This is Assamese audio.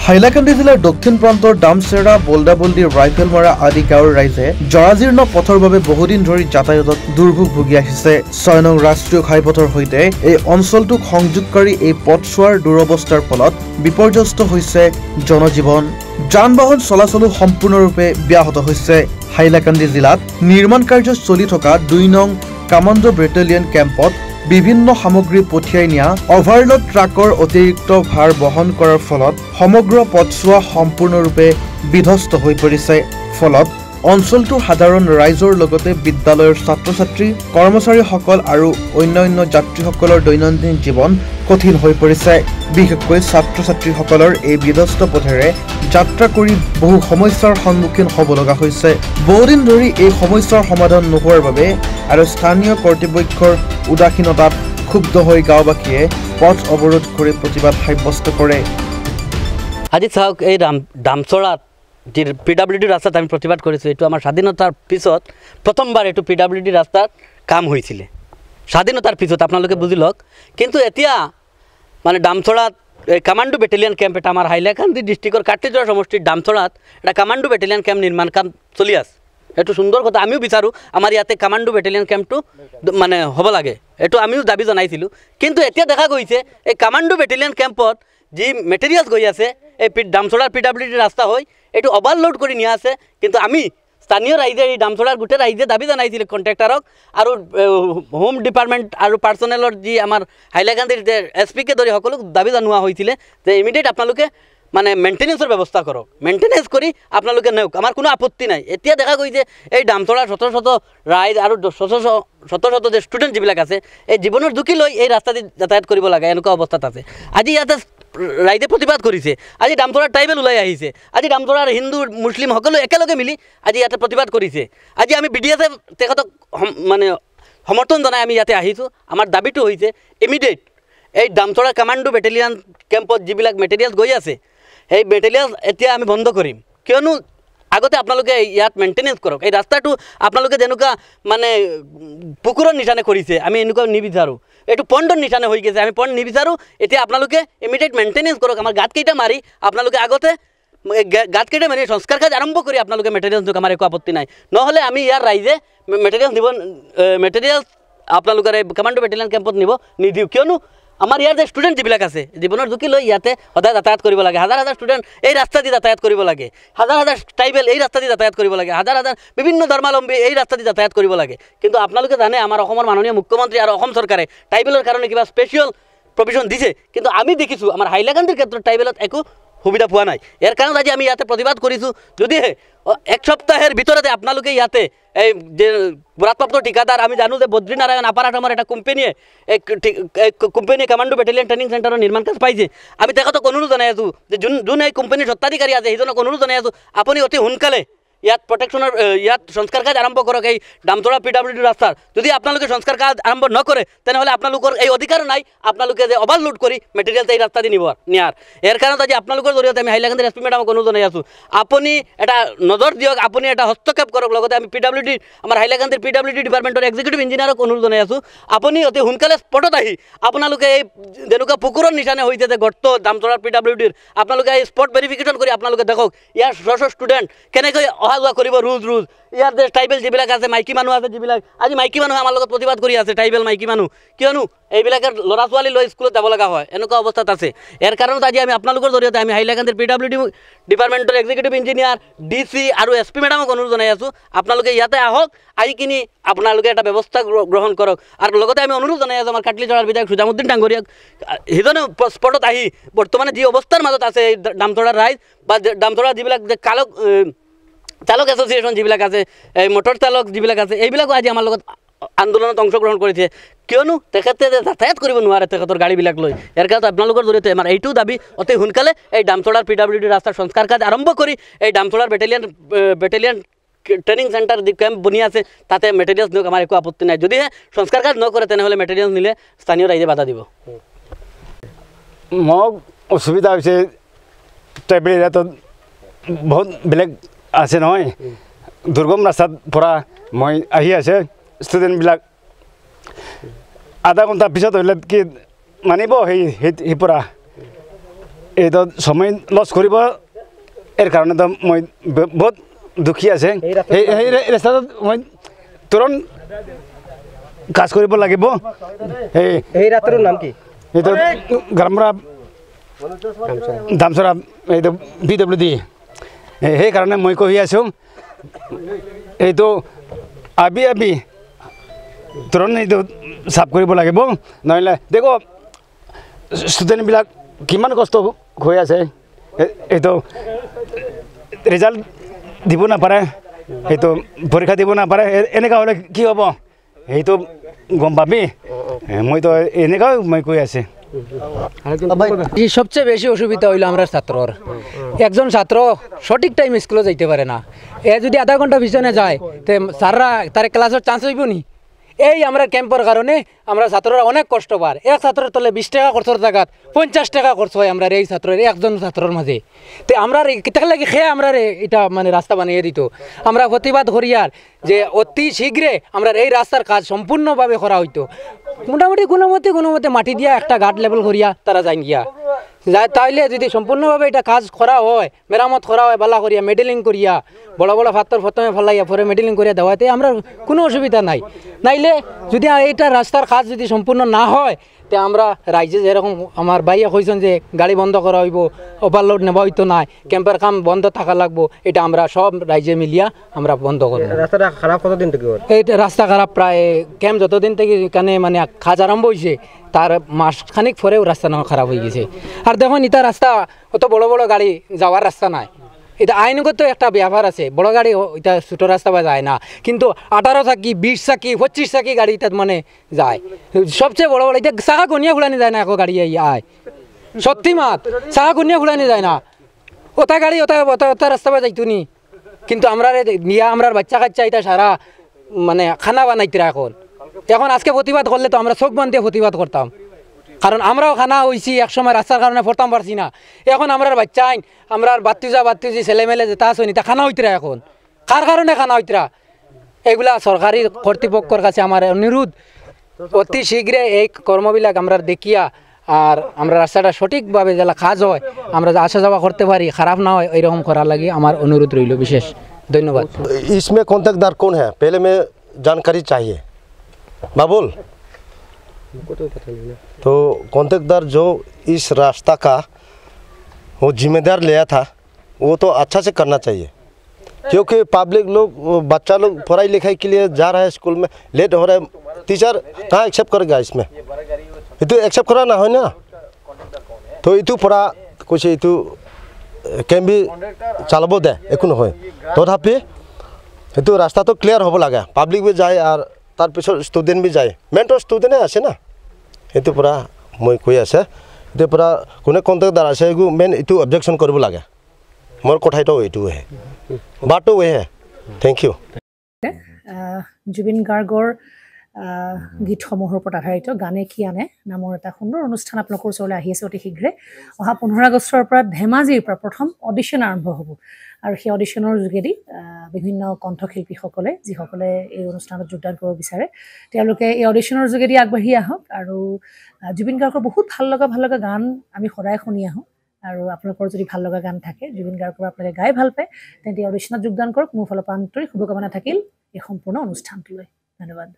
হাইলাকান্দি জিলাৰ দক্ষিণ প্ৰান্তৰ দামচেৰা বলদাবল্ডি ৰাইফেলমৰা আদি গাঁৱৰ ৰাইজে জৰাজীৰ্ণ পথৰ বাবে বহুদিন ধৰি যাতায়াতত দুৰ্ভোগ ভুগি আহিছে। ৬ নং ৰাষ্ট্ৰীয় ঘাইপথৰ সৈতে এই অঞ্চলটোক সংযোগকাৰী এই পথছোৱাৰ দুৰৱস্থাৰ ফলত বিপৰ্যস্ত হৈছে জনজীৱন। যান বাহন চলাচলো সম্পূৰ্ণৰূপে ব্যাহত হৈছে। হাইলাকান্দি জিলাত নিৰ্মাণ কাৰ্য চলি থকা ২ নং কামাণ্ডো বেটেলিয়ন কেম্পত বিভিন্ন সামগ্ৰী পঠিয়াই নিয়া অভাৰলোড ট্ৰাকৰ অতিৰিক্ত ভাৰ বহন কৰাৰ ফলত সমগ্ৰ পথছোৱা সম্পূৰ্ণৰূপে বিধ্বস্ত হৈ পৰিছে। ফলত অঞ্চলটোৰ সাধাৰণ ৰাইজৰ লগতে বিদ্যালয়ৰ ছাত্ৰ-ছাত্ৰী, কৰ্মচাৰীসকল আৰু অন্যান্য যাত্ৰীসকলৰ দৈনন্দিন জীৱন কঠিন হৈ পৰিছে। বিশেষকৈ ছাত্ৰ-ছাত্ৰীসকলৰ এই বিধ্বস্ত পথেৰে যাত্ৰা কৰি বহু সমস্যাৰ সন্মুখীন হ'ব লগা হৈছে। বহুদিন ধৰি এই সমস্যাৰ সমাধান নোহোৱাৰ বাবে আৰু স্থানীয় কৰ্তৃপক্ষৰ উদাসীনতাত ক্ষুব্ধ হৈ গাঁওবাসীয়ে পথ অৱৰোধ কৰি প্ৰতিবাদ সাব্যস্ত কৰে। আজি চাওক, এই দামচৰাত যি PWD ৰাস্তাত আমি প্ৰতিবাদ কৰিছোঁ, এইটো আমাৰ স্বাধীনতাৰ পিছত প্ৰথমবাৰ এইটো PWD ৰাস্তাত কাম হৈছিলে। স্বাধীনতাৰ পিছত আপোনালোকে বুজি লওক। কিন্তু এতিয়া মানে দামচৰাত কামাণ্ডো বেটেলিয়ন কেম্প এটা আমাৰ হাইলাকান্দি ডিষ্ট্ৰিক্টৰ কাটলিজৰা সমষ্টিৰ দামচৰাত এটা কামাণ্ডো বেটেলিয়ন কেম্প নিৰ্মাণ কাম চলি আছে। এইটো সুন্দৰ কথা। আমিও বিচাৰোঁ আমাৰ ইয়াতে কামাণ্ডো বেটেলিয়ন কেম্পটো মানে হ'ব লাগে, এইটো আমিও দাবী জনাইছিলোঁ। কিন্তু এতিয়া দেখা গৈছে এই কামাণ্ডো বেটেলিয়ন কেম্পত যি মেটেৰিয়েলছ গৈ আছে এই দামচৰাৰ PWD ৰাস্তা হৈ এইটো অভাৰলোড কৰি নিয়া আছে। কিন্তু আমি স্থানীয় ৰাইজে এই দামচৰাৰ গোটেই ৰাইজে দাবী জনাইছিলে কণ্ট্ৰেক্টাৰক আৰু হোম ডিপাৰ্টমেণ্ট আৰু পাৰ্চনেলৰ যি আমাৰ হাইলাকান্দিৰ SP-কে ধৰি সকলোক দাবী জনোৱা হৈছিলে যে ইমিডিয়েট আপোনালোকে মানে মেইনটেনেন্সৰ ব্যৱস্থা কৰক, মেইনটেনেন্স কৰি আপোনালোকে নেওক, আমাৰ কোনো আপত্তি নাই। এতিয়া দেখা গৈছে এই দামচৰাৰ শত শত ৰাইজ আৰু শত শত যে ষ্টুডেণ্ট যিবিলাক আছে এই জীৱনৰ ঝুঁকি লৈ এই ৰাস্তা দি যাতায়াত কৰিব লাগে, এনেকুৱা অৱস্থাত আছে। আজি ইয়াতে ৰাইজে প্ৰতিবাদ কৰিছে। আজি দামচৰাৰ ট্ৰাইবেল ওলাই আহিছে। আজি দামচৰাৰ হিন্দু মুছলিম সকলো একেলগে মিলি আজি ইয়াতে প্ৰতিবাদ কৰিছে। আজি আমি BDSF তেখেতক মানে সমৰ্থন জনাই আমি ইয়াতে আহিছোঁ। আমাৰ দাবীটো হৈছে ইমিডিয়েট এই দামচৰা কামাণ্ডো বেটেলিয়ন কেম্পত যিবিলাক মেটেৰিয়েলছ গৈ আছে সেই মেটেৰিয়েলছ এতিয়া আমি বন্ধ কৰিম। কিয়নো আগতে আপোনালোকে ইয়াত মেইনটেনেন্স কৰক। এই ৰাস্তাটো আপোনালোকে যেনেকুৱা মানে পুকুৰৰ নিচানে কৰিছে, আমি এনেকুৱা নিবিচাৰোঁ। এইটো পণ্ডৰ নিচানে হৈ গৈছে, আমি পণ্ড নিবিচাৰোঁ। এতিয়া আপোনালোকে ইমিডিয়েট মেইনটেনেন্স কৰক। আমাৰ গাঁতকেইটা মাৰি আপোনালোকে আগতে গাঁতকেইটা মাৰি সংস্কাৰ কাজ আৰম্ভ কৰি আপোনালোকে মেটেৰিয়েলছ দিয়ক, আমাৰ একো আপত্তি নাই। নহ'লে আমি ইয়াৰ ৰাইজে মেটেৰিয়েলছ আপোনালোকৰ এই কামাণ্ডো বেটেলিয়ন কেম্পত নিদিওঁ। কিয়নো আমাৰ ইয়াৰ যে ষ্টুডেণ্ট যিবিলাক আছে জীৱনৰ ঝুঁকি লৈ ইয়াতে সদায় যাতায়াত কৰিব লাগে। হাজাৰ হাজাৰ ষ্টুডেণ্ট এই ৰাস্তা দি যাতায়াত কৰিব লাগে। হাজাৰ হাজাৰ ট্ৰাইবেল এই ৰাস্তা দি যাতায়াত কৰিব লাগে। হাজাৰ হাজাৰ বিভিন্ন ধৰ্মাৱলম্বী এই ৰাস্তা দি যাতায়াত কৰিব লাগে। কিন্তু আপোনালোকে জানে আমাৰ অসমৰ মাননীয় মুখ্যমন্ত্ৰী আৰু অসম চৰকাৰে ট্ৰাইবেলৰ কাৰণে কিবা স্পেচিয়েল প্ৰভিশ্যন দিছে, কিন্তু আমি দেখিছোঁ আমাৰ হাইলাকান্দিৰ ক্ষেত্ৰত ট্ৰাইবেলত একো সুবিধা পোৱা নাই। ইয়াৰ কাৰণত আজি আমি ইয়াতে প্ৰতিবাদ কৰিছোঁ। যদিহে এক সপ্তাহেৰ ভিতৰতে আপোনালোকে ইয়াতে এই যে বৰাতপ্ৰাপ্ত ঠিকাদাৰ, আমি জানো যে বদ্ৰীনাৰায়ণ আপাৰ আসামৰ এটা কোম্পানীয়ে কোম্পানীয়ে কামাণ্ডো বেটেলিয়ন ট্ৰেইনিং চেণ্টাৰৰ নিৰ্মাণ কাজ পাইছে। আমি তেখেতক অনুৰোধ জনাই আছোঁ যে যোন এই কোম্পানীৰ স্বত্বাধিকাৰী আছে সেইজনক অনুৰোধ জনাই আছোঁ আপুনি অতি সোনকালে ইয়াত প্ৰটেকশ্যনৰ ইয়াত সংস্কাৰ কাজ আৰম্ভ কৰক। এই দামচৰা PWD ৰাস্তাৰ যদি আপোনালোকে সংস্কাৰ কাজ আৰম্ভ নকৰে তেনেহ'লে আপোনালোকৰ এই অধিকাৰ নাই আপোনালোকে যে অভাৰলোড কৰি মেটেৰিয়েলছ এই ৰাস্তা দি নিয়াৰ। ইয়াৰ কাৰণত আজি আপোনালোকৰ জৰিয়তে আমি হাইলাকান্দিৰ SP মেডামক অনুৰোধ জনাই আছোঁ আপুনি এটা নজৰ দিয়ক, আপুনি এটা হস্তক্ষেপ কৰক। লগতে আমি আমাৰ হাইলাকান্দিৰ PWD ডিপাৰ্টমেণ্টৰ এক্সিকিউটিভ ইঞ্জিনিয়াৰক অনুৰোধ জনাই আছোঁ আপুনি অতি সোনকালে স্পটত আহি আপোনালোকে এই যেনেকুৱা পুকুৰৰ নিচানে হৈছে যে গৰ্ত দামচৰাৰ PWDৰ আপোনালোকে এই স্পট ভেৰিফিকেশ্যন কৰি আপোনালোকে দেখক ইয়াৰ ষ্টুডেণ্ট কেনেকৈ অহা যোৱা কৰিব ৰোজ ইয়াৰ যে ট্ৰাইবেল যিবিলাক আছে মাইকী মানুহ আছে যিবিলাক আজি মাইকী মানুহে আমাৰ লগত প্ৰতিবাদ কৰি আছে, ট্ৰাইবেল মাইকী মানুহ, কিয়নো এইবিলাকে ল'ৰা ছোৱালী লৈ স্কুলত যাব লগা হয়, এনেকুৱা অৱস্থাত আছে। ইয়াৰ কাৰণত আজি আমি আপোনালোকৰ জৰিয়তে আমি হাইলাকান্দিৰ PWD ডিপাৰ্টমেণ্টৰ এক্সিকিউটিভ ইঞ্জিনিয়াৰ DC আৰু SP মেডামক অনুৰোধ জনাই আছোঁ আপোনালোকে ইয়াতে আহক, আহি কিনি আপোনালোকে এটা ব্যৱস্থা গ্ৰহণ কৰক। আৰু লগতে আমি অনুৰোধ জনাই আছোঁ আমাৰ কাটলিজৰাৰ বিধায়ক সুজামুদ্দিন ডাঙৰীয়াক সিজনে স্পটত আহি বৰ্তমানে যি অৱস্থাৰ মাজত আছে এই দামচৰাৰ ৰাইজ বা দামচৰাৰ যিবিলাক যে চালক এছ'চিয়েশ্যন যিবিলাক আছে, এই মটৰ চালক যিবিলাক আছে এইবিলাকো আজি আমাৰ লগত আন্দোলনত অংশগ্ৰহণ কৰিছে। কিয়নো তেখেতে যে যাতায়াত কৰিব নোৱাৰে তেখেতৰ গাড়ীবিলাক লৈ। ইয়াৰ কাৰণত আপোনালোকৰ জৰিয়তে আমাৰ এইটো দাবী অতি সোনকালে এই দামচৰাৰ PWD ৰাস্তাৰ সংস্কাৰ কাজ আৰম্ভ কৰি এই দামচৰাৰ বেটেলিয়ন ট্ৰেইনিং চেণ্টাৰ যি কেম্প বনি আছে তাতে মেটেৰিয়েলছ নিয়ক, আমাৰ একো আপত্তি নাই। যদিহে সংস্কাৰ কাজ নকৰে তেনেহ'লে মেটেৰিয়েলছ নিলে স্থানীয় ৰাইজে বাধা দিব। মোক অসুবিধা হৈছে ট্ৰাইবেল এৰিয়াত বহুত বেলেগ আছে নহয়, দুৰ্গম ৰাস্তাত পৰা মই আহি আছে ষ্টুডেণ্টবিলাক আধা ঘণ্টাৰ পিছত হ'লে কি মানিব সেই পৰা এইটো সময় লছ কৰিব এৰ কাৰণে তো মই বহুত দুখী আছে সেই ৰাস্তাত মই তুৰন্ত কাজ কৰিব লাগিব এই ৰাস্তাৰ নাম কি এইটো গ্ৰামৰা দামচৰা এইটো BWD সেই কাৰণে মই কহি আছোঁ এইটো আবি তুৰন্ত এইটো সাফ কৰিব লাগিব নহ'লে দেখো ষ্টুডেণ্টবিলাক কিমান কষ্ট হৈ আছে এইটো রেজাল্ট দিব না পারে এইটো পরীক্ষা দিব না পারে এনেকা হলে কি হব এইটো গম পাবি মই তো এনেকাও মই কৈ আছে সবচেয়ে বেশি অসুবিধা হইল আমরা ছাত্রর একজন ছাত্র সঠিক টাইম স্কুলে যাইতে পারে না এ যদি আধা ঘন্টা পিছনে যায় তে স্যাররা তার ক্লাসের চান্স হইব নি এই আমরা ক্যাম্পের কারণে আমরা ছাত্ররা অনেক কষ্ট পার এক ছাত্রের তলে 20 টাকা খরচর জায়গাত 50 টাকা খরচ হয় আমরা এই ছাত্রের একজন ছাত্রের মাঝে তো আমরা কিতাক লাগি খেয়ে আমরা এটা মানে রাস্তা বানিয়ে দিত আমরা প্রতিবাদ করিয়ার যে অতি শীঘ্রে আমরা এই রাস্তার কাজ সম্পূর্ণভাবে করা হইতো মোটামুটি কোনোমতে মাটি দিয়া একটা গার্ড লেভেল করিয়া তারা যাই গিয়া তাইলে যদি সম্পূর্ণভাবে এটা কাজ করা হয় মেরামত করা হয় বালা করিয়া মেডেলিং করিয়া বড় বড় ফাত্তর প্রথমে ফেলাইয়া পরে মেডেলিং করিয়া দেওয়াতে আমরা কোনো অসুবিধা নাই নাইলে যদি এইটা রাস্তার কাজ যদি সম্পূর্ণ না হয় তে আমরা রাইজে যেরকম আমার ভাইয়া কইছেন যে গাড়ি বন্ধ করা হইব ওভারলোড নেওয়া হইতো না ক্যাম্পের কাম বন্ধ থাকা লাগবো এটা আমরা সব রাইজে মিলিয়া আমরা বন্ধ করব রাস্তাটা খারাপ কতদিন থেকে এইটা রাস্তা খারাপ প্রায় ক্যাম্প যতদিন থেকে এখানে মানে কাজ আরম্ভ হয়েছে তার মাসখানিক পরেও রাস্তা খারাপ হয়ে গেছে আর দেখুন এটা রাস্তা অত বড় বড় গাড়ি যাওয়ার রাস্তা নাই এটা আইনগত একটা ব্যাপার আছে বড় গাড়ি এটা ছোটো রাস্তা বা যায় না কিন্তু 18 চাকি 20 চাকি 25 চাকি গাড়ি তাত মানে যায় সবচেয়ে বড় বড় এটা চাকা গনিয়া খুলানি যায় না একো গাড়ি আয় সত্যি মাত চাকা গনিয়া খুলানি যায় না ওটা গাড়ি ওটা রাস্তা বা যাইতো নি কিন্তু আমরা নিয়া আমরা বাচ্চা কাচ্চা এটা সারা মানে খানা বানাইতরা এখন আজকে প্রতিবাদ করলে তো আমরা চোখ বান দিয়ে প্রতিবাদ করতাম কারণ আমরাও খানা হয়েছি একসময় রাস্তার কারণে পড়তাম পারছি না এখন আমরা বাচ্চা আইন আমরা বাত্তুজি ছেলেমেলে যেটা আছে তা খানা হইতরা এখন কার কারণে খানা হইতরা এগুলা সরকারি কর্তৃপক্ষের কাছে আমার অনুরোধ অতি শীঘ্রে এই কর্মবিলাক আমরা দেখিয়া আর আমরা রাস্তাটা সঠিকভাবে যেন কাজ হয় আমরা আসা যাওয়া করতে পারি খারাপ না হয় এইরকম করার লাগে আমার অনুরোধ রইল বিশেষ ধন্যবাদ इसमें कॉन्ट्रैक्टदार कौन है पहले मैं जानकारी चाहिए बाबुल तो कॉन्ट्रैक्टदार जो इस रास्ता का वो जिम्मेदार लिया था वो तो अच्छा से करना चाहिए क्योंकि पब्लिक लोग बच्चा लोग पढ़ाई लिखाई के लिए जा रहा है स्कूल में लेट हो रहा है टीचर कहाँ एक्सेप्ट करेगा इसमें ये तो एक्सेप्ट करा ना हो ना तो ये तो पढ़ा कुछ ये तो कैम भी चालब दे एक নহয় তথাপি এইটো রাস্তা তো ক্লিয়ার হব লাগে পাব্লিক বি যায় আর তার পিছত স্টুডেন্ট বি যায় মেন তো স্টুডেন্টে আছে না এইটো পুরা মই কৈ আছে এইটো পুরা কোনে কন্ট্রাক্টদার আছে এগু মেন এইটো অবজেকশন কৰিব লাগে মোৰ কথাইতো এইটোহে বাটো হে থ্যাংক ইউ জুবিন গাৰ্গৰ গীতসমূহৰ ওপৰত আধাৰিত গানে কি আনে নামৰ এটা সুন্দৰ অনুষ্ঠান আপোনালোকৰ ওচৰলৈ আহি আছে অতি শীঘ্ৰে অহা 15 আগষ্টৰ পৰা ধেমাজিৰ পৰা প্ৰথম অডিশ্যন আৰম্ভ হ'ব আৰু সেই অডিশ্যনৰ যোগেদি বিভিন্ন কণ্ঠশিল্পীসকলে যিসকলে এই অনুষ্ঠানত যোগদান কৰিব বিচাৰে তেওঁলোকে এই অডিশ্যনৰ যোগেদি আগবাঢ়ি আহক আৰু জুবিন গাৰ্গৰ বহুত ভাল লগা গান আমি সদায় শুনি আহোঁ আৰু আপোনালোকৰ যদি ভাল লগা গান থাকে জুবিন গাৰ্গৰ আপোনালোকে গাই ভাল পায় তেন্তে অডিশ্যনত যোগদান কৰক মোৰ ফালৰ পৰা আন্তৰিক শুভকামনা থাকিল এই সম্পূৰ্ণ অনুষ্ঠানটোলৈ ধন্যবাদ